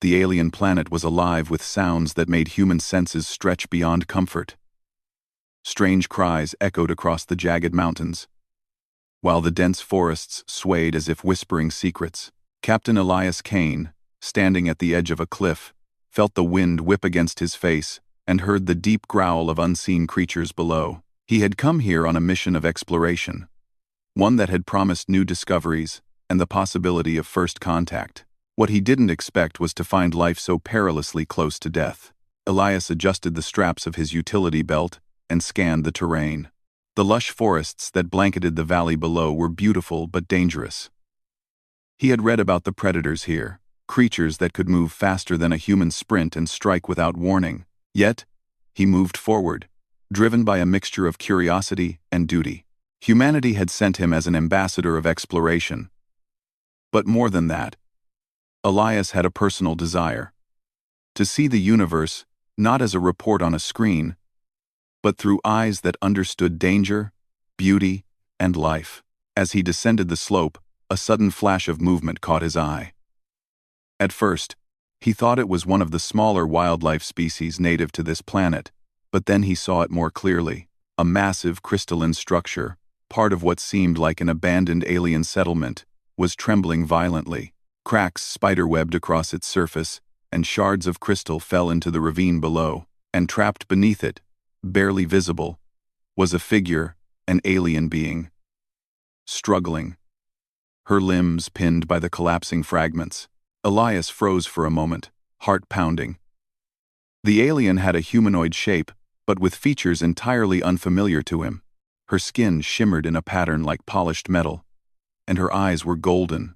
The alien planet was alive with sounds that made human senses stretch beyond comfort. Strange cries echoed across the jagged mountains, while the dense forests swayed as if whispering secrets. Captain Elias Kane, standing at the edge of a cliff, felt the wind whip against his face and heard the deep growl of unseen creatures below. He had come here on a mission of exploration, one that had promised new discoveries and the possibility of first contact. What he didn't expect was to find life so perilously close to death. Elias adjusted the straps of his utility belt and scanned the terrain. The lush forests that blanketed the valley below were beautiful but dangerous. He had read about the predators here, creatures that could move faster than a human sprint and strike without warning. Yet, he moved forward, driven by a mixture of curiosity and duty. Humanity had sent him as an ambassador of exploration. But more than that, Elias had a personal desire: to see the universe not as a report on a screen, but through eyes that understood danger, beauty, and life. As he descended the slope, a sudden flash of movement caught his eye. At first, he thought it was one of the smaller wildlife species native to this planet, but then he saw it more clearly. A massive crystalline structure, part of what seemed like an abandoned alien settlement, was trembling violently. Cracks spiderwebbed across its surface, and shards of crystal fell into the ravine below. And trapped beneath it, barely visible, was a figure, an alien being. Struggling, her limbs pinned by the collapsing fragments. Elias froze for a moment, heart pounding. The alien had a humanoid shape, but with features entirely unfamiliar to him. Her skin shimmered in a pattern like polished metal, and her eyes were golden,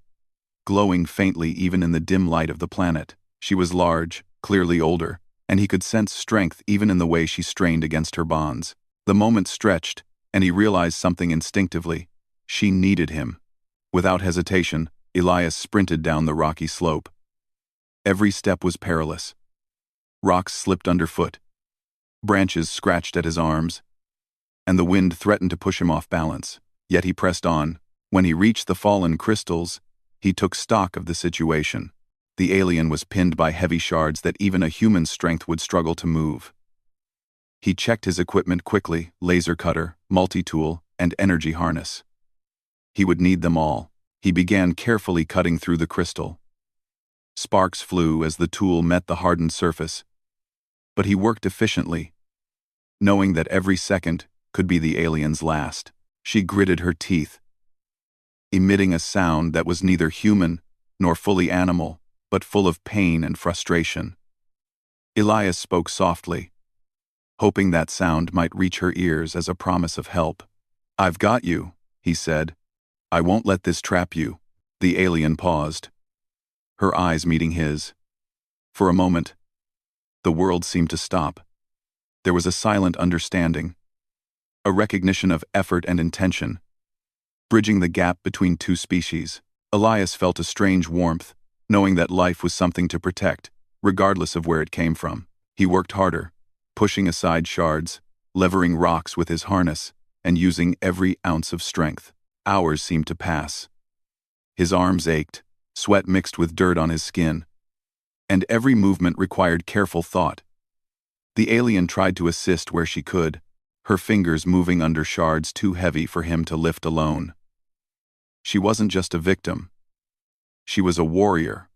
glowing faintly even in the dim light of the planet. She was large, clearly older, and he could sense strength even in the way she strained against her bonds. The moment stretched, and he realized something instinctively. She needed him. Without hesitation, Elias sprinted down the rocky slope. Every step was perilous. Rocks slipped underfoot. Branches scratched at his arms, and the wind threatened to push him off balance. Yet he pressed on. When he reached the fallen crystals, he took stock of the situation. The alien was pinned by heavy shards that even a human's strength would struggle to move. He checked his equipment quickly: laser cutter, multi-tool, and energy harness. He would need them all. He began carefully cutting through the crystal. Sparks flew as the tool met the hardened surface, but he worked efficiently, knowing that every second could be the alien's last. She gritted her teeth, emitting a sound that was neither human nor fully animal, but full of pain and frustration. Elias spoke softly, hoping that sound might reach her ears as a promise of help. "I've got you," he said. "I won't let this trap you." The alien paused, her eyes meeting his. For a moment, the world seemed to stop. There was a silent understanding, a recognition of effort and intention, bridging the gap between two species. Elias felt a strange warmth, knowing that life was something to protect, regardless of where it came from. He worked harder, pushing aside shards, levering rocks with his harness, and using every ounce of strength. Hours seemed to pass. His arms ached, sweat mixed with dirt on his skin, and every movement required careful thought. The alien tried to assist where she could, her fingers moving under shards too heavy for him to lift alone. She wasn't just a victim. She was a warrior,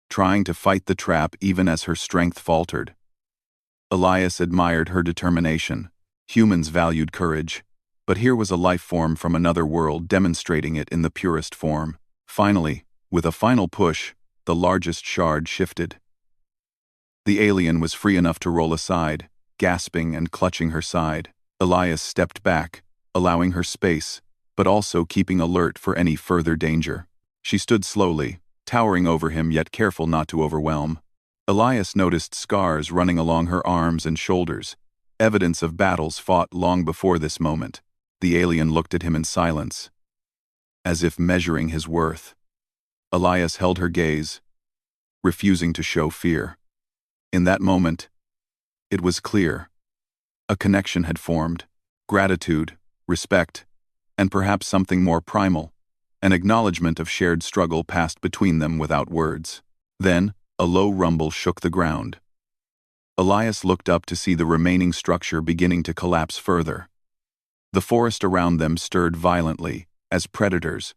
trying to fight the trap even as her strength faltered. Elias admired her determination. Humans valued courage, but here was a life form from another world demonstrating it in the purest form. Finally, with a final push, the largest shard shifted. The alien was free enough to roll aside, gasping and clutching her side. Elias stepped back, allowing her space, but also keeping alert for any further danger. She stood slowly, towering over him yet careful not to overwhelm. Elias noticed scars running along her arms and shoulders, evidence of battles fought long before this moment. The alien looked at him in silence, as if measuring his worth. Elias held her gaze, refusing to show fear. In that moment, it was clear. A connection had formed: gratitude, respect, and perhaps something more primal. An acknowledgement of shared struggle passed between them without words. Then, A low rumble shook the ground. Elias looked up to see the remaining structure beginning to collapse further. The forest around them stirred violently as predators,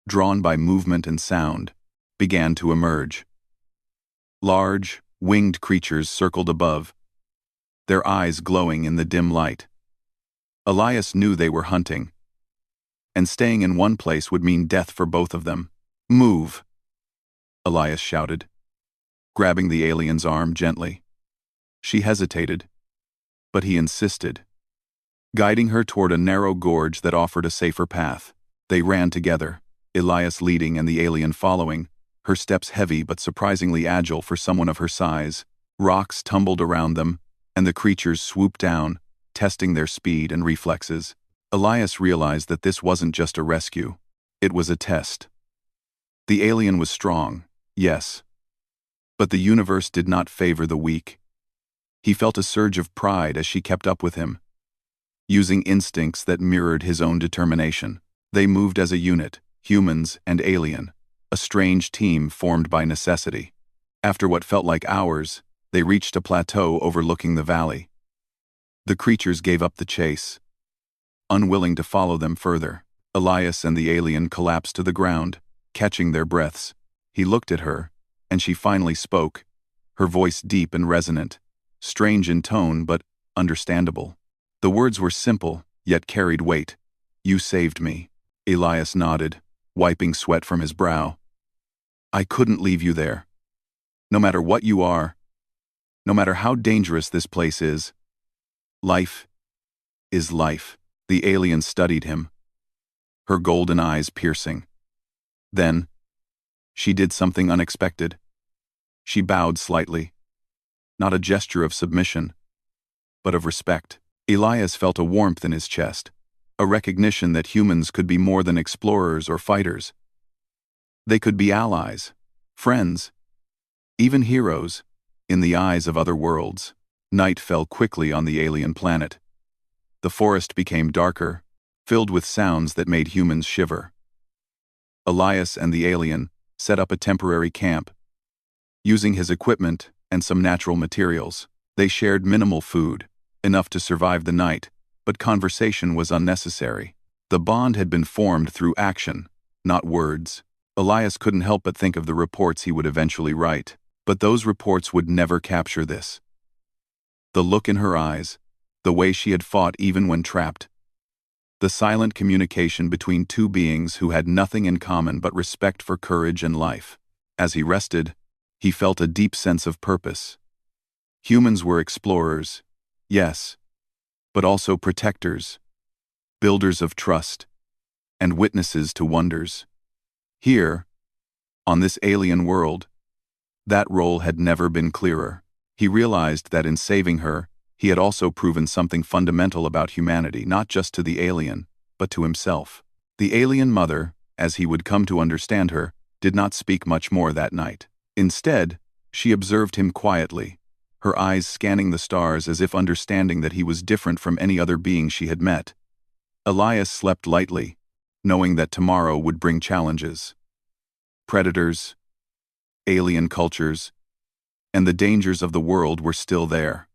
drawn by movement and sound, began to emerge. Large, winged creatures circled above, their eyes glowing in the dim light. Elias knew they were hunting, and staying in one place would mean death for both of them. "Move!" Elias shouted, grabbing the alien's arm gently. She hesitated, but he insisted, guiding her toward a narrow gorge that offered a safer path. They ran together, Elias leading and the alien following, her steps heavy but surprisingly agile for someone of her size. Rocks tumbled around them, and the creatures swooped down, testing their speed and reflexes. Elias realized that this wasn't just a rescue, it was a test. The alien was strong, yes, but the universe did not favor the weak. He felt a surge of pride as she kept up with him, using instincts that mirrored his own determination. They moved as a unit, humans and alien, a strange team formed by necessity. After what felt like hours, they reached a plateau overlooking the valley. The creatures gave up the chase, unwilling to follow them further. Elias and the alien collapsed to the ground, catching their breaths. He looked at her, and she finally spoke, her voice deep and resonant, strange in tone but understandable. The words were simple, yet carried weight. "You saved me." Elias nodded, wiping sweat from his brow. "I couldn't leave you there. No matter what you are, no matter how dangerous this place is, life is life." The alien studied him, her golden eyes piercing. Then, she did something unexpected. She bowed slightly, not a gesture of submission, but of respect. Elias felt a warmth in his chest, a recognition that humans could be more than explorers or fighters. They could be allies, friends, even heroes, in the eyes of other worlds. Night fell quickly on the alien planet. The forest became darker, filled with sounds that made humans shiver. Elias and the alien set up a temporary camp. Using his equipment and some natural materials, they shared minimal food, enough to survive the night, but conversation was unnecessary. The bond had been formed through action, not words. Elias couldn't help but think of the reports he would eventually write, but those reports would never capture this. The look in her eyes, the way she had fought even when trapped. The silent communication between two beings who had nothing in common but respect for courage and life. As he rested, he felt a deep sense of purpose. Humans were explorers, yes, but also protectors, builders of trust, and witnesses to wonders. Here, on this alien world, that role had never been clearer. He realized that in saving her, he had also proven something fundamental about humanity, not just to the alien, but to himself. The alien mother, as he would come to understand her, did not speak much more that night. Instead, she observed him quietly, her eyes scanning the stars as if understanding that he was different from any other being she had met. Elias slept lightly, knowing that tomorrow would bring challenges. Predators, alien cultures, and the dangers of the world were still there.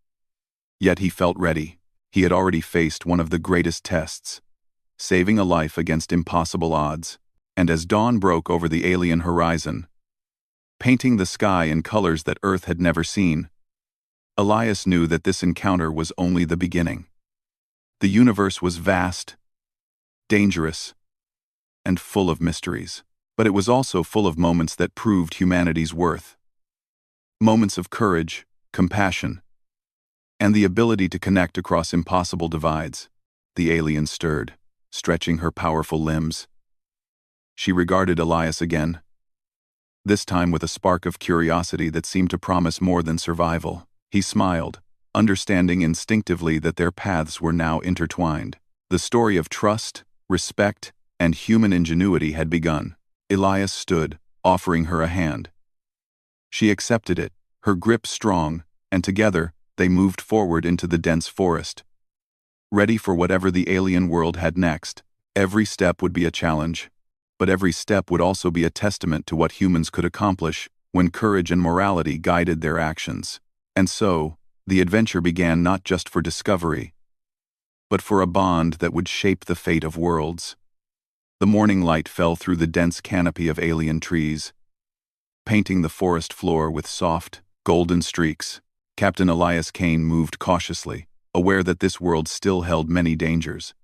Yet he felt ready. He had already faced one of the greatest tests, saving a life against impossible odds. And as dawn broke over the alien horizon, painting the sky in colors that Earth had never seen, Elias knew that this encounter was only the beginning. The universe was vast, dangerous, and full of mysteries. But it was also full of moments that proved humanity's worth. Moments of courage, compassion, and the ability to connect across impossible divides. The alien stirred, stretching her powerful limbs. She regarded Elias again, this time with a spark of curiosity that seemed to promise more than survival. He smiled, understanding instinctively that their paths were now intertwined. The story of trust, respect, and human ingenuity had begun. Elias stood, offering her a hand. She accepted it, her grip strong, and together, they moved forward into the dense forest. Ready for whatever the alien world had next. Every step would be a challenge, but every step would also be a testament to what humans could accomplish when courage and morality guided their actions. And so, the adventure began not just for discovery, but for a bond that would shape the fate of worlds. The morning light fell through the dense canopy of alien trees, painting the forest floor with soft, golden streaks. Captain Elias Kane moved cautiously, aware that this world still held many dangers.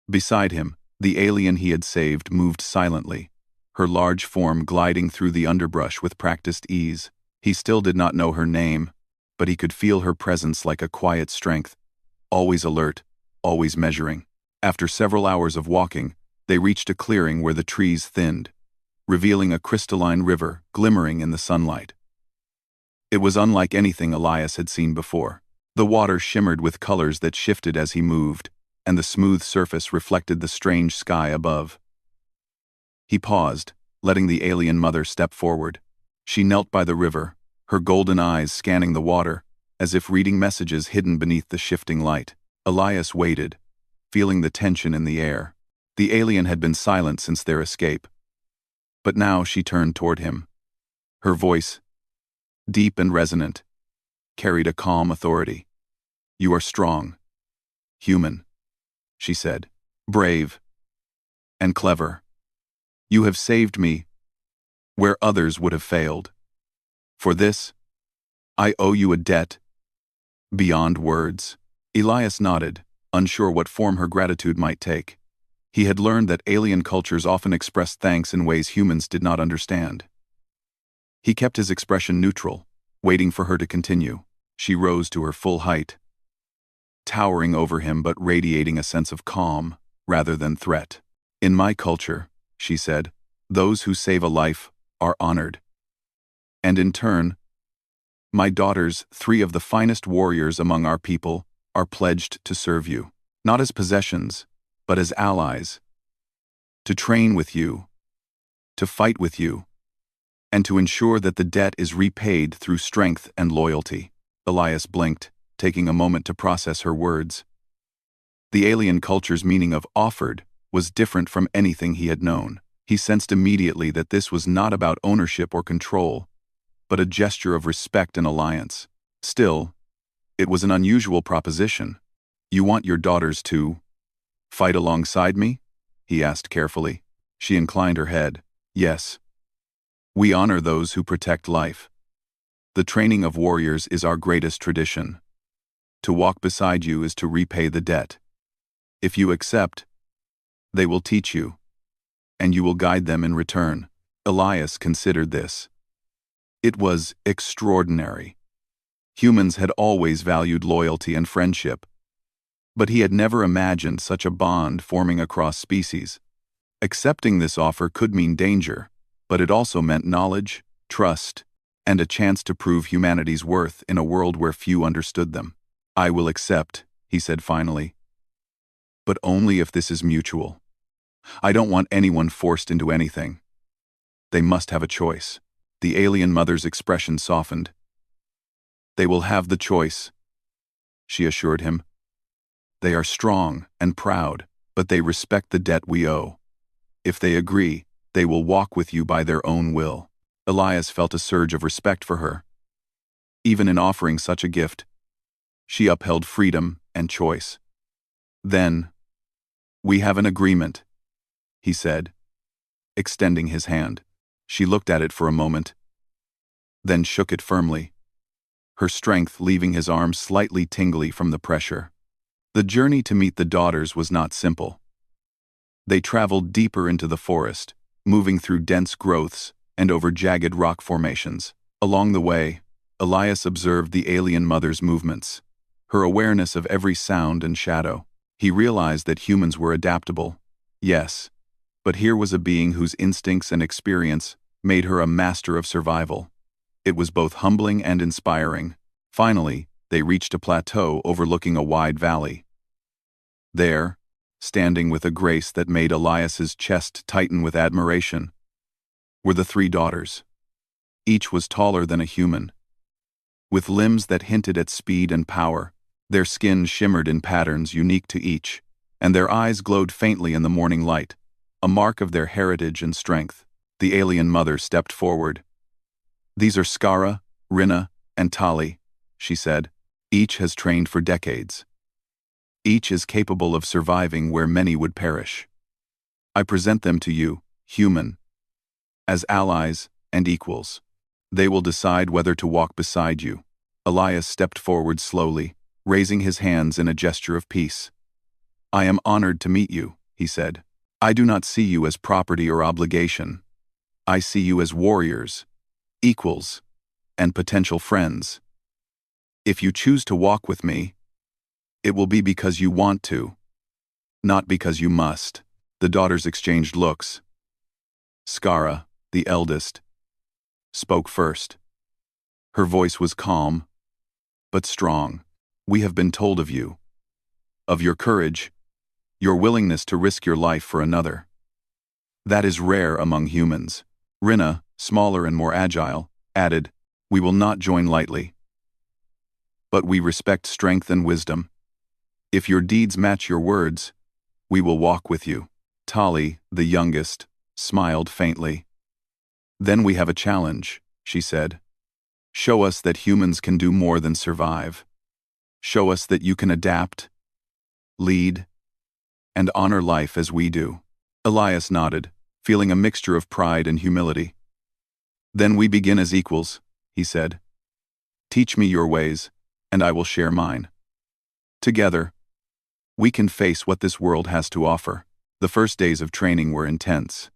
Beside him, the alien he had saved moved silently, her large form gliding through the underbrush with practiced ease. He still did not know her name, but he could feel her presence like a quiet strength, always alert, always measuring. After several hours of walking, they reached a clearing where the trees thinned, revealing a crystalline river glimmering in the sunlight. It was unlike anything Elias had seen before. The water shimmered with colors that shifted as he moved, and the smooth surface reflected the strange sky above. He paused, letting the alien mother step forward. She knelt by the river, her golden eyes scanning the water, as if reading messages hidden beneath the shifting light. Elias waited, feeling the tension in the air. The alien had been silent since their escape. But now she turned toward him. Her voice, deep and resonant, carried a calm authority. "You are strong, human," she said, "brave, and clever. You have saved me where others would have failed. For this, I owe you a debt beyond words." Elias nodded, unsure what form her gratitude might take. He had learned that alien cultures often expressed thanks in ways humans did not understand. He kept his expression neutral, waiting for her to continue. She rose to her full height, towering over him but radiating a sense of calm rather than threat. "In my culture," she said, "those who save a life are honored. And in turn, my daughters, 3 of the finest warriors among our people, are pledged to serve you, not as possessions, but as allies, to train with you, to fight with you, and to ensure that the debt is repaid through strength and loyalty." Elias blinked, taking a moment to process her words. The alien culture's meaning of offered was different from anything he had known. He sensed immediately that this was not about ownership or control, but a gesture of respect and alliance. Still, it was an unusual proposition. "You want your daughters to fight alongside me?" he asked carefully. She inclined her head. "Yes. We honor those who protect life. The training of warriors is our greatest tradition. To walk beside you is to repay the debt. If you accept, they will teach you, and you will guide them in return." Elias considered this. It was extraordinary. Humans had always valued loyalty and friendship, but he had never imagined such a bond forming across species. Accepting this offer could mean danger, but it also meant knowledge, trust, and a chance to prove humanity's worth in a world where few understood them. "I will accept," he said finally, "but only if this is mutual. I don't want anyone forced into anything. They must have a choice." The alien mother's expression softened. "They will have the choice," she assured him. "They are strong and proud, but they respect the debt we owe. If they agree, they will walk with you by their own will." Elias felt a surge of respect for her. Even in offering such a gift, she upheld freedom and choice. "Then, we have an agreement," he said, extending his hand. She looked at it for a moment, then shook it firmly, her strength leaving his arms slightly tingly from the pressure. The journey to meet the daughters was not simple. They traveled deeper into the forest, moving through dense growths and over jagged rock formations. Along the way, Elias observed the alien mother's movements, her awareness of every sound and shadow. He realized that humans were adaptable, yes, but here was a being whose instincts and experience made her a master of survival. It was both humbling and inspiring. Finally, they reached a plateau overlooking a wide valley. There, standing with a grace that made Elias's chest tighten with admiration, were the 3 daughters. Each was taller than a human, with limbs that hinted at speed and power. Their skin shimmered in patterns unique to each, and their eyes glowed faintly in the morning light, a mark of their heritage and strength. The alien mother stepped forward, These are Skara, Rinna, and Tali, she said. Each has trained for decades. Each is capable of surviving where many would perish. I present them to you, human, as allies and equals. They will decide whether to walk beside you. Elias stepped forward slowly, raising his hands in a gesture of peace. I am honored to meet you, he said. I do not see you as property or obligation. I see you as warriors, equals, and potential friends. If you choose to walk with me, it will be because you want to, not because you must. The daughters exchanged looks. Skara, the eldest, spoke first. Her voice was calm, but strong. We have been told of you, of your courage, your willingness to risk your life for another. That is rare among humans. Rinna, smaller and more agile, added, we will not join lightly. But we respect strength and wisdom. If your deeds match your words, we will walk with you. Tali, the youngest, smiled faintly. Then we have a challenge, she said. Show us that humans can do more than survive. Show us that you can adapt, lead, and honor life as we do. Elias nodded, feeling a mixture of pride and humility. Then we begin as equals, he said. Teach me your ways, and I will share mine. Together, we can face what this world has to offer. The first days of training were intense.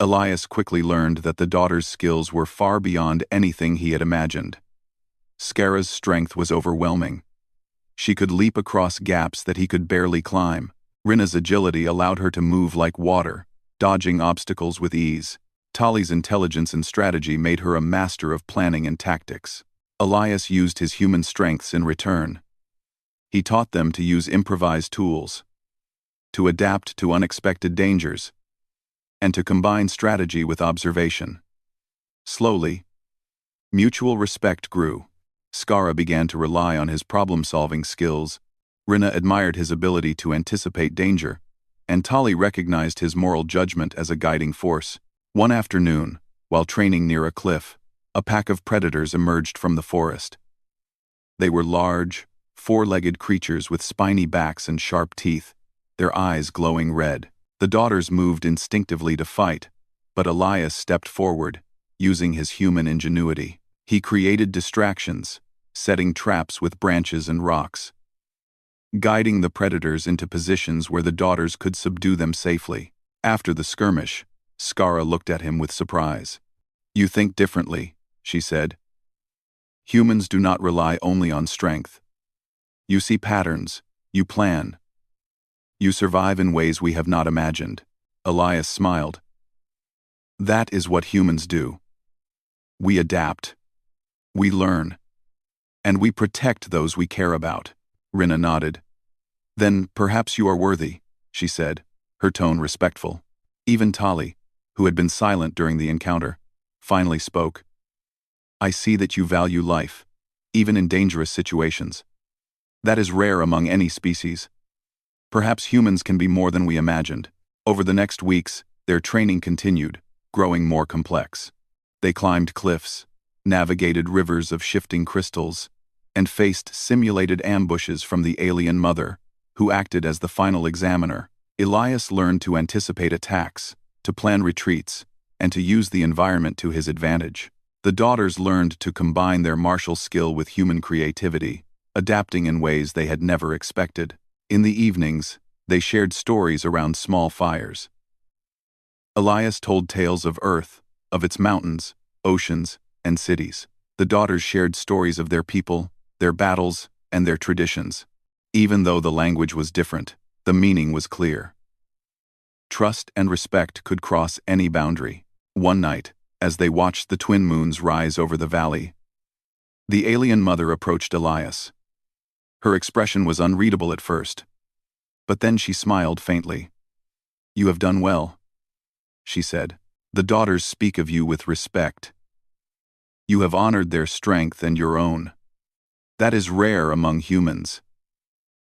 Elias quickly learned that the daughters' skills were far beyond anything he had imagined. Skara's strength was overwhelming. She could leap across gaps that he could barely climb. Rinna's agility allowed her to move like water, dodging obstacles with ease. Tali's intelligence and strategy made her a master of planning and tactics. Elias used his human strengths in return. He taught them to use improvised tools, to adapt to unexpected dangers, and to combine strategy with observation. Slowly, mutual respect grew. Skara began to rely on his problem-solving skills. Rinna admired his ability to anticipate danger, and Tali recognized his moral judgment as a guiding force. One afternoon, while training near a cliff, a pack of predators emerged from the forest. They were large, four-legged creatures with spiny backs and sharp teeth, their eyes glowing red. The daughters moved instinctively to fight, but Elias stepped forward, using his human ingenuity. He created distractions, setting traps with branches and rocks, guiding the predators into positions where the daughters could subdue them safely. After the skirmish, Skara looked at him with surprise. You think differently, she said. Humans do not rely only on strength. You see patterns, you plan. You survive in ways we have not imagined. Elias smiled. That is what humans do. We adapt. We learn. And we protect those we care about. Rinna nodded. Then perhaps you are worthy, she said, her tone respectful. Even Tali, who had been silent during the encounter, finally spoke. I see that you value life, even in dangerous situations. That is rare among any species. Perhaps humans can be more than we imagined. Over the next weeks, their training continued, growing more complex. They climbed cliffs, navigated rivers of shifting crystals, and faced simulated ambushes from the alien mother, who acted as the final examiner. Elias learned to anticipate attacks, to plan retreats, and to use the environment to his advantage. The daughters learned to combine their martial skill with human creativity, adapting in ways they had never expected. In the evenings, they shared stories around small fires. Elias told tales of Earth, of its mountains, oceans, and cities. The daughters shared stories of their people, their battles, and their traditions. Even though the language was different, the meaning was clear. Trust and respect could cross any boundary. One night, as they watched the twin moons rise over the valley, the alien mother approached Elias. Her expression was unreadable at first, but then she smiled faintly. You have done well, she said. The daughters speak of you with respect. You have honored their strength and your own. That is rare among humans,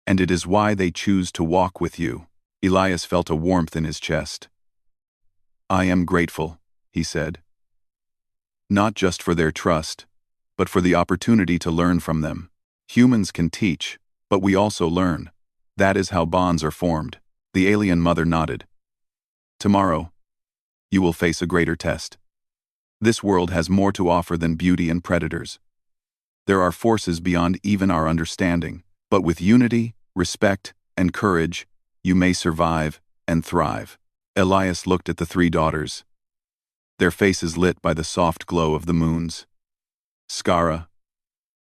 and it is why they choose to walk with you. Elias felt a warmth in his chest. I am grateful, he said. not just for their trust, but for the opportunity to learn from them. Humans can teach, but we also learn. That is how bonds are formed. The alien mother nodded. Tomorrow, you will face a greater test. This world has more to offer than beauty and predators. There are forces beyond even our understanding, but with unity, respect, and courage, you may survive and thrive. Elias looked at the three daughters, their faces lit by the soft glow of the moons. Skara,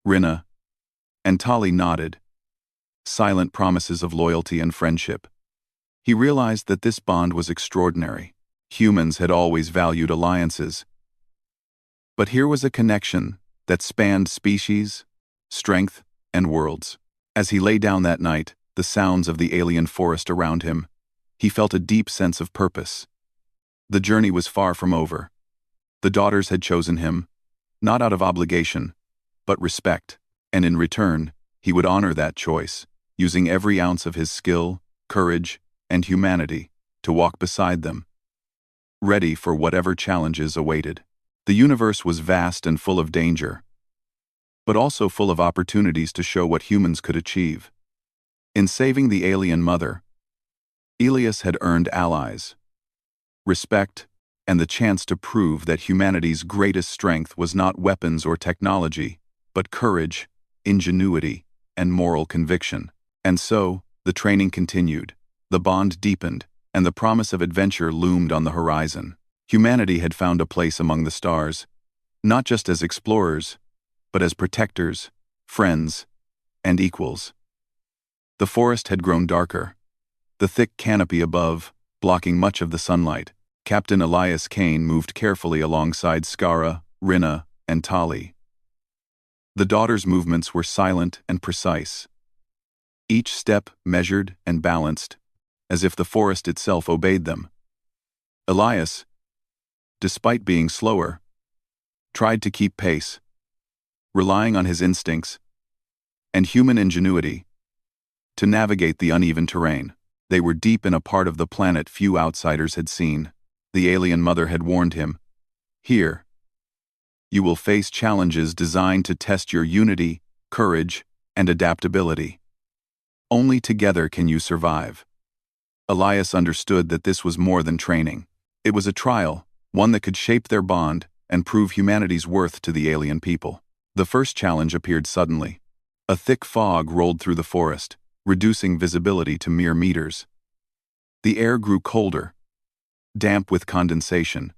Rinna, and Tali nodded, silent promises of loyalty and friendship. He realized that this bond was extraordinary. Humans had always valued alliances. But here was a connection that spanned species, strength, and worlds. As he lay down that night, the sounds of the alien forest around him, he felt a deep sense of purpose. The journey was far from over. The daughters had chosen him, not out of obligation, but respect, and in return, he would honor that choice, using every ounce of his skill, courage, and humanity to walk beside them, ready for whatever challenges awaited. The universe was vast and full of danger, but also full of opportunities to show what humans could achieve. In saving the alien mother, Elias had earned allies, respect, and the chance to prove that humanity's greatest strength was not weapons or technology, but courage, ingenuity, and moral conviction. And so, the training continued, the bond deepened, and the promise of adventure loomed on the horizon. Humanity had found a place among the stars, not just as explorers, but as protectors, friends, and equals. The forest had grown darker, the thick canopy above blocking much of the sunlight. Captain Elias Kane moved carefully alongside Skara, Rinna, and Tali. The daughters' movements were silent and precise, each step measured and balanced, as if the forest itself obeyed them. Elias, despite being slower, tried to keep pace, relying on his instincts and human ingenuity to navigate the uneven terrain. They were deep in a part of the planet few outsiders had seen. The alien mother had warned him, "Here, you will face challenges designed to test your unity, courage, and adaptability. Only together can you survive." Elias understood that this was more than training. It was a trial, one that could shape their bond and prove humanity's worth to the alien people. The first challenge appeared suddenly. A thick fog rolled through the forest, reducing visibility to mere meters. The air grew colder, damp with condensation,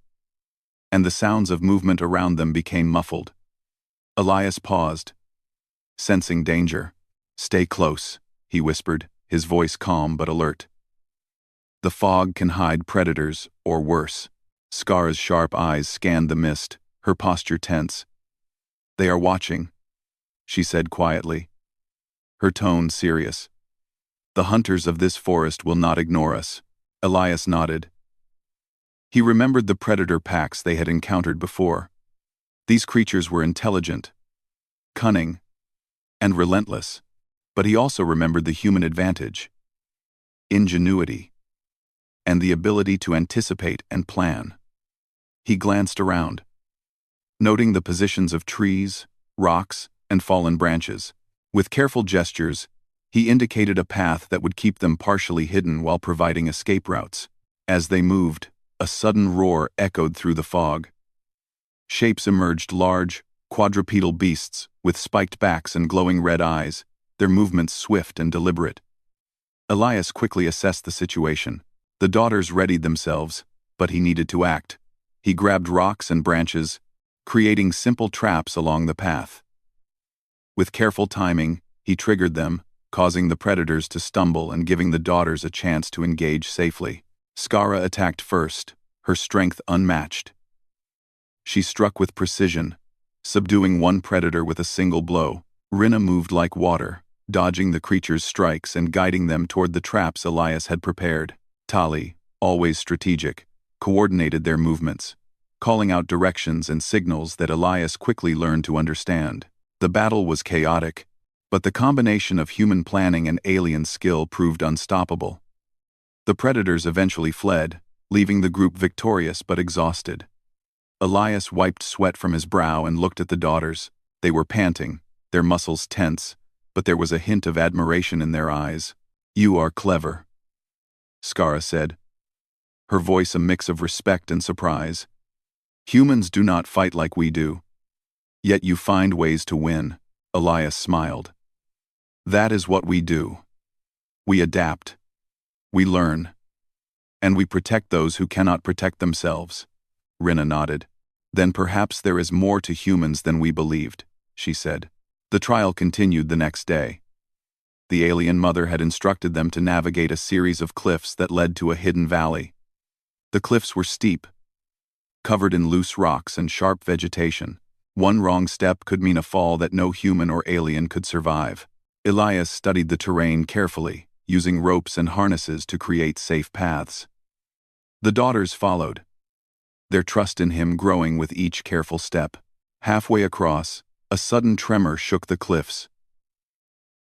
and the sounds of movement around them became muffled. Elias paused, sensing danger. "Stay close," he whispered, his voice calm but alert. "The fog can hide predators, or worse." Skara's sharp eyes scanned the mist, her posture tense. "They are watching," she said quietly, her tone serious. "The hunters of this forest will not ignore us." Elias nodded. He remembered the predator packs they had encountered before. These creatures were intelligent, cunning, and relentless, but he also remembered the human advantage, ingenuity, and the ability to anticipate and plan. He glanced around, noting the positions of trees, rocks, and fallen branches. With careful gestures, he indicated a path that would keep them partially hidden while providing escape routes. As they moved, a sudden roar echoed through the fog. Shapes emerged, large, quadrupedal beasts with spiked backs and glowing red eyes, their movements swift and deliberate. Elias quickly assessed the situation. The daughters readied themselves, but he needed to act. He grabbed rocks and branches, creating simple traps along the path. With careful timing, he triggered them, causing the predators to stumble and giving the daughters a chance to engage safely. Skara attacked first, her strength unmatched. She struck with precision, subduing one predator with a single blow. Rinna moved like water, dodging the creature's strikes and guiding them toward the traps Elias had prepared. Tali, always strategic, coordinated their movements, calling out directions and signals that Elias quickly learned to understand. The battle was chaotic, but the combination of human planning and alien skill proved unstoppable. The predators eventually fled, leaving the group victorious but exhausted. Elias wiped sweat from his brow and looked at the daughters. They were panting, their muscles tense, but there was a hint of admiration in their eyes. "You are clever," Skara said, her voice a mix of respect and surprise. "Humans do not fight like we do. Yet you find ways to win," Elias smiled. "That is what we do. We adapt. We learn. And we protect those who cannot protect themselves." Rinna nodded. "Then perhaps there is more to humans than we believed," she said. The trial continued the next day. The alien mother had instructed them to navigate a series of cliffs that led to a hidden valley. The cliffs were steep, covered in loose rocks and sharp vegetation. One wrong step could mean a fall that no human or alien could survive. Elias studied the terrain carefully, using ropes and harnesses to create safe paths. The daughters followed, their trust in him growing with each careful step. Halfway across, a sudden tremor shook the cliffs.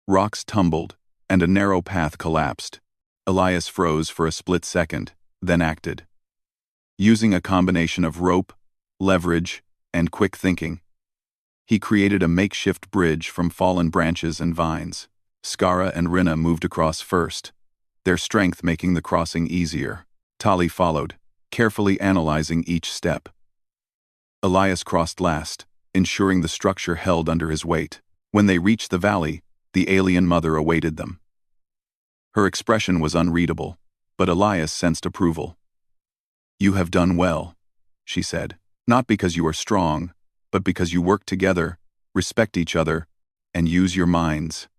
Rocks tumbled, and a narrow path collapsed. Elias froze for a split second, then acted. Using a combination of rope, leverage, and quick thinking, he created a makeshift bridge from fallen branches and vines. Skara and Rinna moved across first, their strength making the crossing easier. Tali followed, carefully analyzing each step. Elias crossed last, ensuring the structure held under his weight. When they reached the valley, the alien mother awaited them. Her expression was unreadable, but Elias sensed approval. "You have done well," she said, "not because you are strong, but because you work together, respect each other, and use your minds.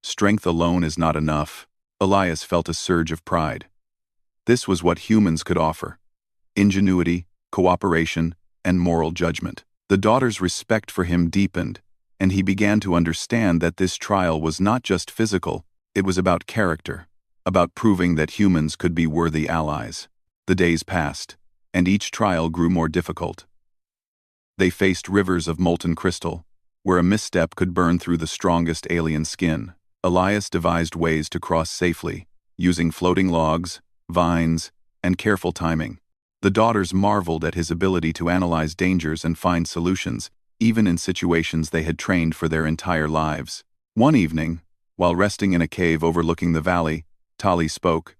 Strength alone is not enough." Elias felt a surge of pride. This was what humans could offer: ingenuity, cooperation, and moral judgment. The daughter's respect for him deepened, and he began to understand that this trial was not just physical, it was about character, about proving that humans could be worthy allies. The days passed, and each trial grew more difficult. They faced rivers of molten crystal, where a misstep could burn through the strongest alien skin. Elias devised ways to cross safely, using floating logs, vines, and careful timing. The daughters marveled at his ability to analyze dangers and find solutions, even in situations they had trained for their entire lives. One evening, while resting in a cave overlooking the valley, Tali spoke.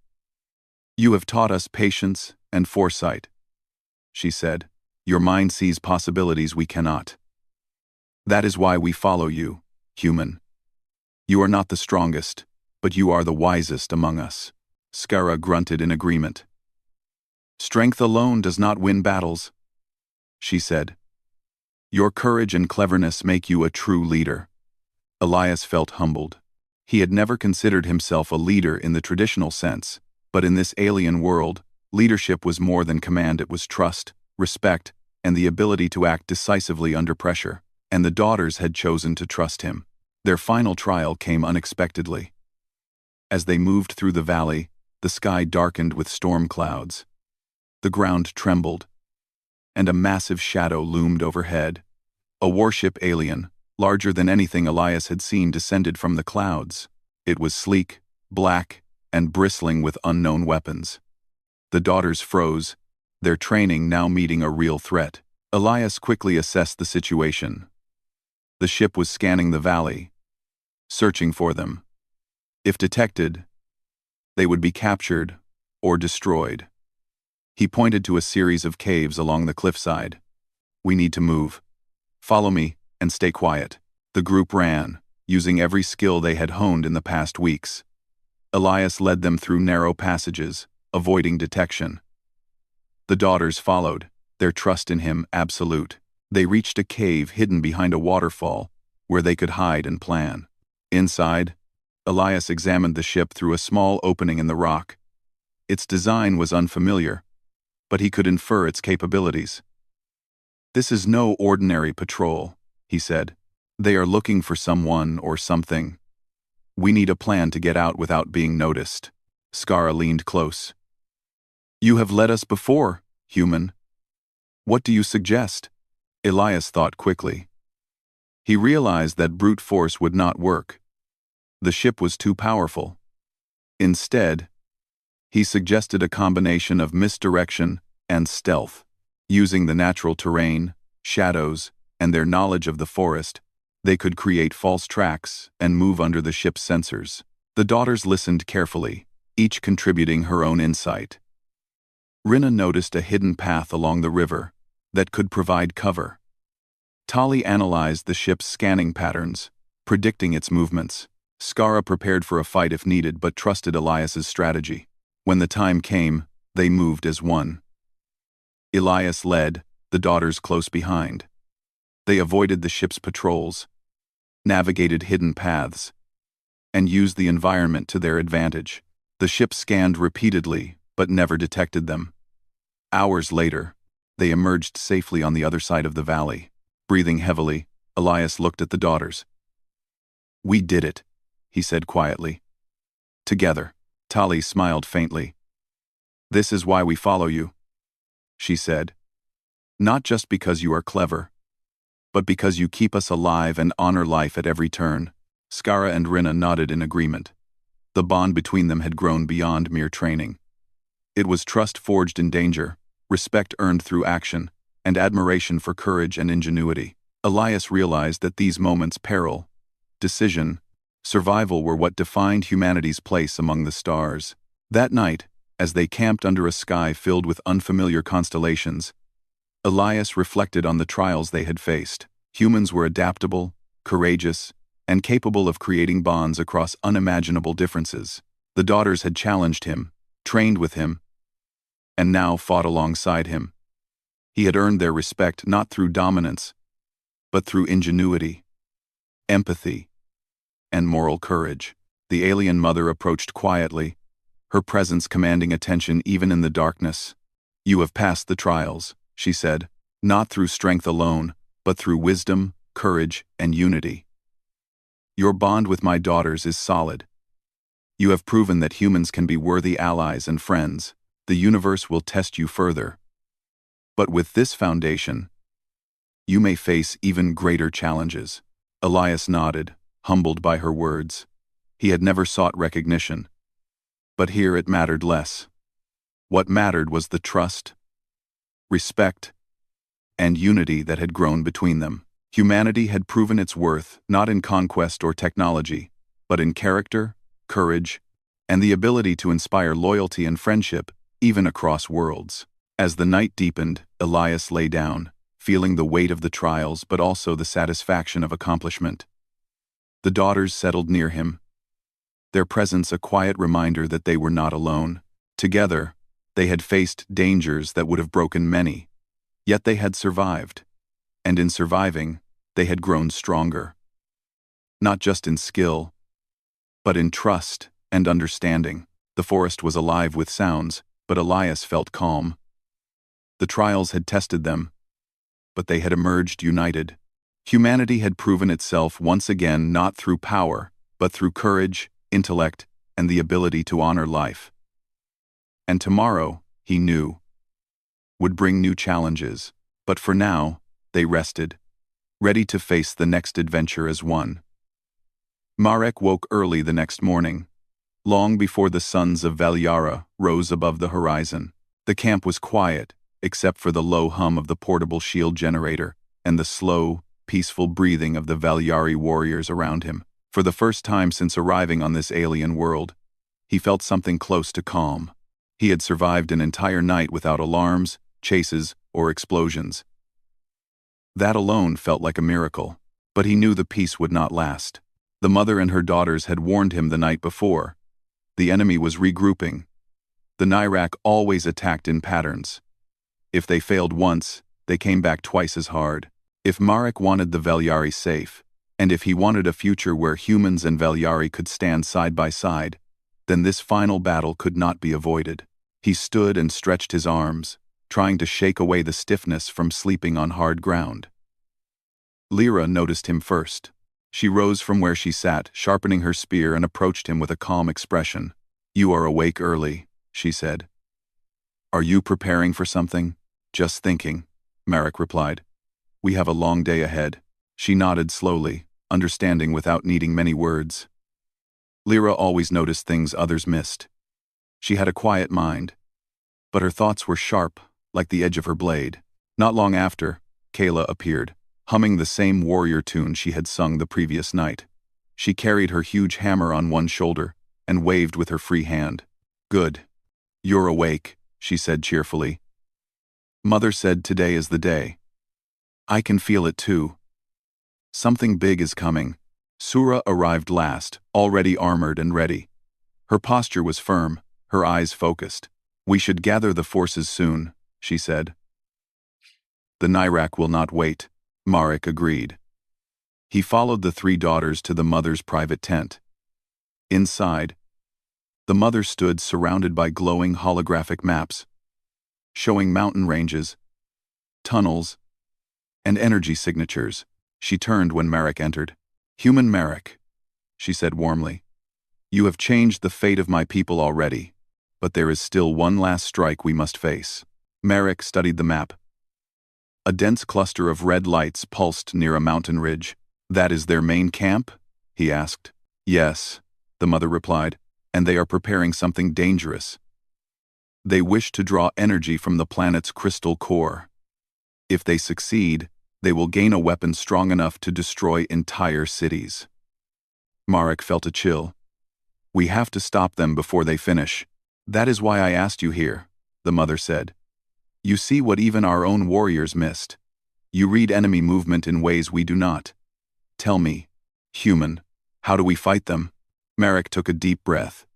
"You have taught us patience and foresight," she said. "Your mind sees possibilities we cannot. That is why we follow you, human. You are not the strongest, but you are the wisest among us." Skara grunted in agreement. "Strength alone does not win battles," she said. "Your courage and cleverness make you a true leader." Elias felt humbled. He had never considered himself a leader in the traditional sense, but in this alien world, leadership was more than command. It was trust, respect, and the ability to act decisively under pressure. And the daughters had chosen to trust him. Their final trial came unexpectedly. As they moved through the valley, the sky darkened with storm clouds. The ground trembled, and a massive shadow loomed overhead. A warship alien, larger than anything Elias had seen, descended from the clouds. It was sleek, black, and bristling with unknown weapons. The daughters froze, their training now meeting a real threat. Elias quickly assessed the situation. The ship was scanning the valley, searching for them. If detected, they would be captured or destroyed. He pointed to a series of caves along the cliffside. "We need to move. Follow me and stay quiet." The group ran, using every skill they had honed in the past weeks. Elias led them through narrow passages, avoiding detection. The daughters followed, their trust in him absolute. They reached a cave hidden behind a waterfall, where they could hide and plan. Inside, Elias examined the ship through a small opening in the rock. Its design was unfamiliar, but he could infer its capabilities. "This is no ordinary patrol," he said. "They are looking for someone or something. We need a plan to get out without being noticed." Skara leaned close. "You have led us before, human. What do you suggest?" Elias thought quickly. He realized that brute force would not work. The ship was too powerful. Instead, he suggested a combination of misdirection and stealth. Using the natural terrain, shadows, and their knowledge of the forest, they could create false tracks and move under the ship's sensors. The daughters listened carefully, each contributing her own insight. Rinna noticed a hidden path along the river that could provide cover. Tali analyzed the ship's scanning patterns, predicting its movements. Skara prepared for a fight if needed but trusted Elias's strategy. When the time came, they moved as one. Elias led, the daughters close behind. They avoided the ship's patrols, navigated hidden paths, and used the environment to their advantage. The ship scanned repeatedly, but never detected them. Hours later, they emerged safely on the other side of the valley. Breathing heavily, Elias looked at the daughters. "We did it," he said quietly. "Together." Tali smiled faintly. "This is why we follow you," she said. "Not just because you are clever, but because you keep us alive and honor life at every turn." Skara and Rinna nodded in agreement. The bond between them had grown beyond mere training. It was trust forged in danger, respect earned through action, and admiration for courage and ingenuity. Elias realized that these moments, peril, decision, survival, were what defined humanity's place among the stars. That night, as they camped under a sky filled with unfamiliar constellations, Elias reflected on the trials they had faced. Humans were adaptable, courageous, and capable of creating bonds across unimaginable differences. The daughters had challenged him, trained with him, and now fought alongside him. He had earned their respect not through dominance, but through ingenuity, empathy, and moral courage. The alien mother approached quietly, her presence commanding attention even in the darkness. "You have passed the trials," she said, "not through strength alone, but through wisdom, courage, and unity. Your bond with my daughters is solid. You have proven that humans can be worthy allies and friends. The universe will test you further. But with this foundation, you may face even greater challenges." Elias nodded, humbled by her words. He had never sought recognition. But here it mattered less. What mattered was the trust, respect, and unity that had grown between them. Humanity had proven its worth not in conquest or technology, but in character, courage, and the ability to inspire loyalty and friendship, even across worlds. As the night deepened, Elias lay down, feeling the weight of the trials but also the satisfaction of accomplishment. The daughters settled near him, their presence a quiet reminder that they were not alone. Together, they had faced dangers that would have broken many, yet they had survived, and in surviving, they had grown stronger. Not just in skill, but in trust and understanding. The forest was alive with sounds, but Elias felt calm. The trials had tested them, but they had emerged united. Humanity had proven itself once again not through power, but through courage, intellect, and the ability to honor life. And tomorrow, he knew, would bring new challenges, but for now, they rested, ready to face the next adventure as one. Marek woke early the next morning, long before the suns of Velyara rose above the horizon. The camp was quiet, except for the low hum of the portable shield generator and the slow, peaceful breathing of the Velyari warriors around him. For the first time since arriving on this alien world, he felt something close to calm. He had survived an entire night without alarms, chases, or explosions. That alone felt like a miracle, but he knew the peace would not last. The mother and her daughters had warned him the night before. The enemy was regrouping. The Nyrak always attacked in patterns. If they failed once, they came back twice as hard. If Marek wanted the Velyari safe, and if he wanted a future where humans and Velyari could stand side by side, then this final battle could not be avoided. He stood and stretched his arms, trying to shake away the stiffness from sleeping on hard ground. Lyra noticed him first. She rose from where she sat, sharpening her spear, and approached him with a calm expression. "You are awake early," she said. "Are you preparing for something?" "Just thinking," Marek replied. "We have a long day ahead." She nodded slowly, understanding without needing many words. Lyra always noticed things others missed. She had a quiet mind, but her thoughts were sharp, like the edge of her blade. Not long after, Kayla appeared, humming the same warrior tune she had sung the previous night. She carried her huge hammer on one shoulder and waved with her free hand. "Good. You're awake," she said cheerfully. "Mother said today is the day." "I can feel it too. Something big is coming." Sura arrived last, already armored and ready. Her posture was firm, her eyes focused. "We should gather the forces soon," she said. "The Nyrak will not wait," Marek agreed. He followed the three daughters to the mother's private tent. Inside, the mother stood surrounded by glowing holographic maps, showing mountain ranges, tunnels, and energy signatures. She turned when Marek entered. "Human Marek," she said warmly, "you have changed the fate of my people already, but there is still one last strike we must face." Marek studied the map. A dense cluster of red lights pulsed near a mountain ridge. "That is their main camp?" he asked. "Yes," the mother replied, "and they are preparing something dangerous. They wish to draw energy from the planet's crystal core. If they succeed, they will gain a weapon strong enough to destroy entire cities." Marek felt a chill. "We have to stop them before they finish." "That is why I asked you here," the mother said. "You see what even our own warriors missed. You read enemy movement in ways we do not. Tell me, human, how do we fight them?" Marek took a deep breath.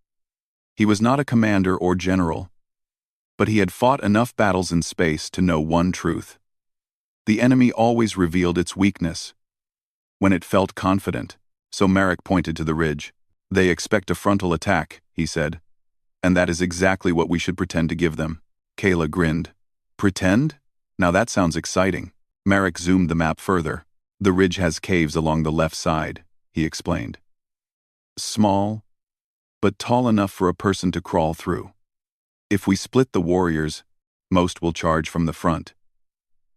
He was not a commander or general, but he had fought enough battles in space to know one truth. The enemy always revealed its weakness when it felt confident, so Marek pointed to the ridge. "They expect a frontal attack," he said, "and that is exactly what we should pretend to give them." Kayla grinned. "Pretend? Now that sounds exciting." Marek zoomed the map further. "The ridge has caves along the left side," he explained. "Small, but tall enough for a person to crawl through. If we split the warriors, most will charge from the front.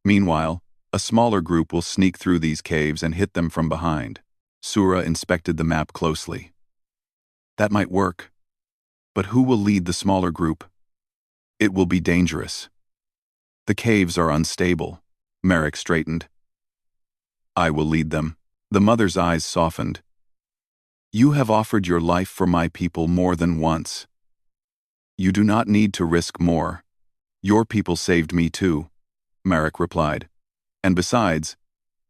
Meanwhile, a smaller group will sneak through these caves and hit them from behind." Sura inspected the map closely. "That might work. But who will lead the smaller group? It will be dangerous. The caves are unstable." Marek straightened. "I will lead them." The mother's eyes softened. "You have offered your life for my people more than once. You do not need to risk more. Your people saved me too," Marek replied. "And besides,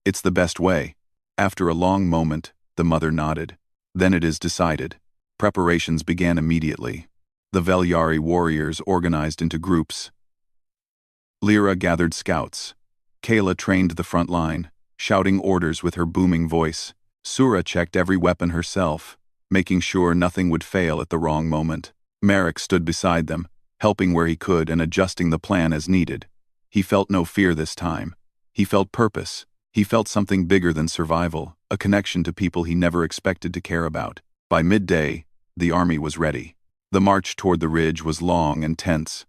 it's the best way." After a long moment, the mother nodded. "Then it is decided." Preparations began immediately. The Velyari warriors organized into groups. Lyra gathered scouts. Kayla trained the front line, shouting orders with her booming voice. Sura checked every weapon herself, making sure nothing would fail at the wrong moment. Marek stood beside them, helping where he could and adjusting the plan as needed. He felt no fear this time. He felt purpose. He felt something bigger than survival, a connection to people he never expected to care about. By midday, the army was ready. The march toward the ridge was long and tense.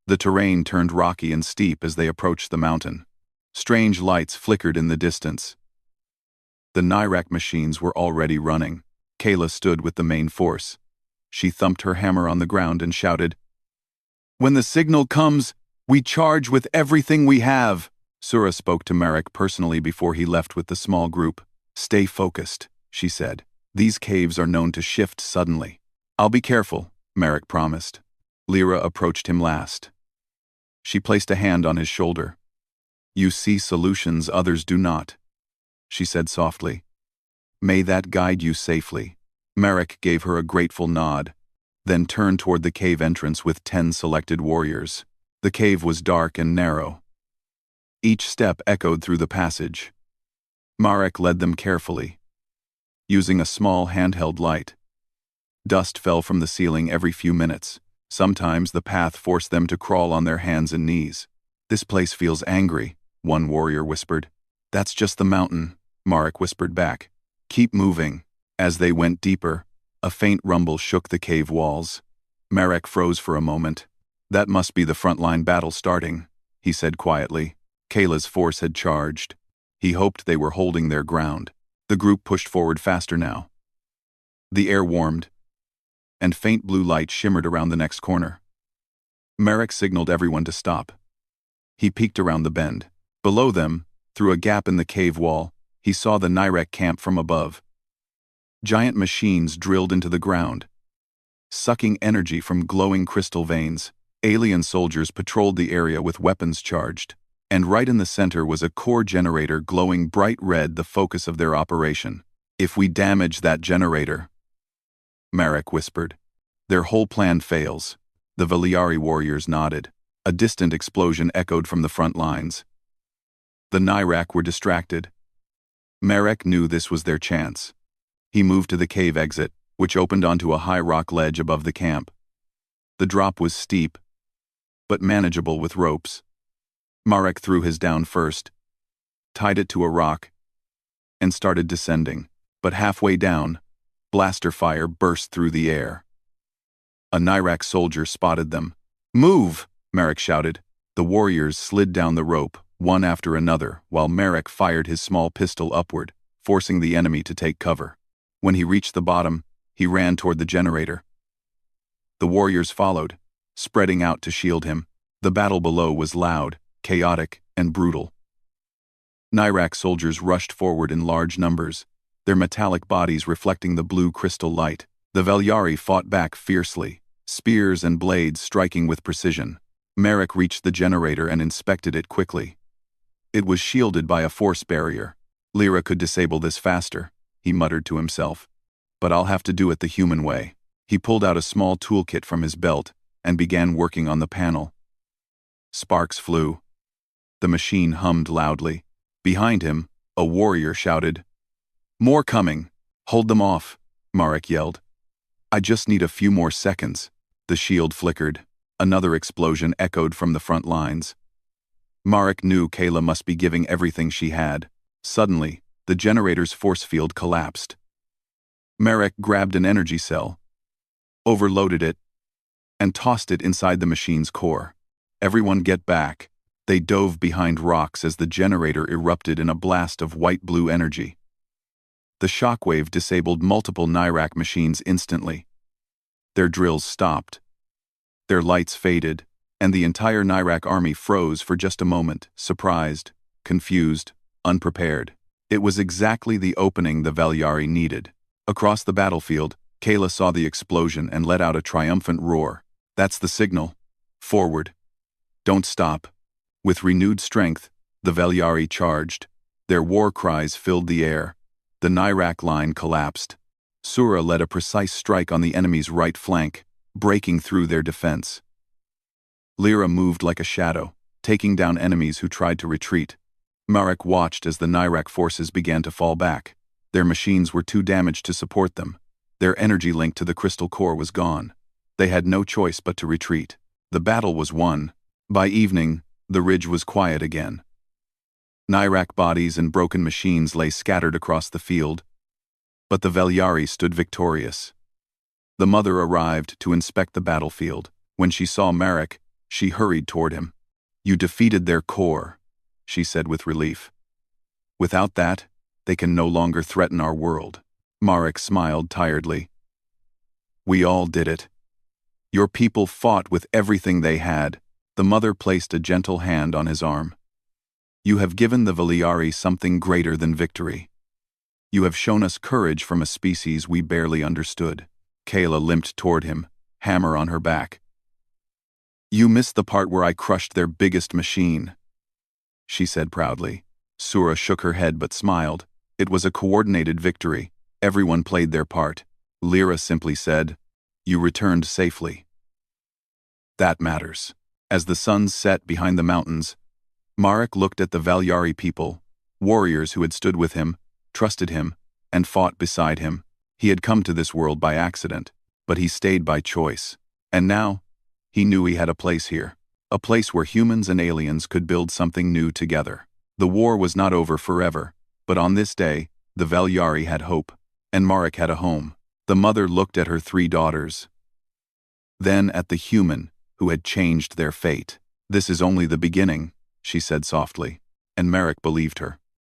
The terrain turned rocky and steep as they approached the mountain. Strange lights flickered in the distance. The Nyrak machines were already running. Kayla stood with the main force. She thumped her hammer on the ground and shouted, "When the signal comes, we charge with everything we have." Sura spoke to Marek personally before he left with the small group. "Stay focused," she said. "These caves are known to shift suddenly." "I'll be careful," Marek promised. Lyra approached him last. She placed a hand on his shoulder. "You see solutions others do not," she said softly. "May that guide you safely." Marek gave her a grateful nod, then turned toward the cave entrance with 10 selected warriors. The cave was dark and narrow. Each step echoed through the passage. Marek led them carefully, using a small handheld light. Dust fell from the ceiling every few minutes. Sometimes the path forced them to crawl on their hands and knees. "This place feels angry," one warrior whispered. "That's just the mountain," Marek whispered back. "Keep moving." As they went deeper, a faint rumble shook the cave walls. Marek froze for a moment. "That must be the frontline battle starting," he said quietly. Kayla's force had charged. He hoped they were holding their ground. The group pushed forward faster now. The air warmed, and faint blue light shimmered around the next corner. Marek signaled everyone to stop. He peeked around the bend. Below them, through a gap in the cave wall, he saw the Nyrek camp from above. Giant machines drilled into the ground, sucking energy from glowing crystal veins. Alien soldiers patrolled the area with weapons charged, and right in the center was a core generator glowing bright red, the focus of their operation. "If we damage that generator," Marek whispered, "their whole plan fails." The Veliari warriors nodded. A distant explosion echoed from the front lines. The Nyrek were distracted. Marek knew this was their chance. He moved to the cave exit, which opened onto a high rock ledge above the camp. The drop was steep, but manageable with ropes. Marek threw his down first, tied it to a rock, and started descending. But halfway down, blaster fire burst through the air. A Nyrek soldier spotted them. "Move!" Marek shouted. The warriors slid down the rope, one after another, while Marek fired his small pistol upward, forcing the enemy to take cover. When he reached the bottom, he ran toward the generator. The warriors followed, spreading out to shield him. The battle below was loud, chaotic, and brutal. Nyrek soldiers rushed forward in large numbers, their metallic bodies reflecting the blue crystal light. The Veliari fought back fiercely, spears and blades striking with precision. Marek reached the generator and inspected it quickly. It was shielded by a force barrier. "Lyra could disable this faster," he muttered to himself. "But I'll have to do it the human way." He pulled out a small toolkit from his belt and began working on the panel. Sparks flew. The machine hummed loudly. Behind him, a warrior shouted, "More coming! Hold them off!" Marek yelled. "I just need a few more seconds." The shield flickered. Another explosion echoed from the front lines. Marek knew Kayla must be giving everything she had. Suddenly, the generator's force field collapsed. Marek grabbed an energy cell, overloaded it, and tossed it inside the machine's core. "Everyone get back." They dove behind rocks as the generator erupted in a blast of white-blue energy. The shockwave disabled multiple Nyrek machines instantly. Their drills stopped. Their lights faded, and the entire Nyrek army froze for just a moment, surprised, confused, unprepared. It was exactly the opening the Veliari needed. Across the battlefield, Kayla saw the explosion and let out a triumphant roar. "That's the signal. Forward. Don't stop." With renewed strength, the Veliari charged. Their war cries filled the air. The Nyrek line collapsed. Sura led a precise strike on the enemy's right flank, breaking through their defense. Lyra moved like a shadow, taking down enemies who tried to retreat. Marek watched as the Nyrek forces began to fall back. Their machines were too damaged to support them. Their energy link to the crystal core was gone. They had no choice but to retreat. The battle was won. By evening, the ridge was quiet again. Nyrek bodies and broken machines lay scattered across the field, but the Veliari stood victorious. The mother arrived to inspect the battlefield. When she saw Marek, she hurried toward him. "You defeated their core," she said with relief. "Without that, they can no longer threaten our world." Marek smiled tiredly. "We all did it. Your people fought with everything they had." The mother placed a gentle hand on his arm. "You have given the Veliari something greater than victory. You have shown us courage from a species we barely understood." Kayla limped toward him, hammer on her back. "You missed the part where I crushed their biggest machine," she said proudly. Sura shook her head but smiled. It was a coordinated victory. Everyone played their part. Lyra simply said, "You returned safely." That matters. As the sun set behind the mountains, Marek looked at the Veliari people, warriors who had stood with him, trusted him, and fought beside him. He had come to this world by accident, but he stayed by choice. And now, he knew he had a place here. A place where humans and aliens could build something new together. The war was not over forever, but on this day, the Veliari had hope, and Marek had a home. The mother looked at her 3 daughters, then at the human who had changed their fate. "This is only the beginning," she said softly, and Marek believed her.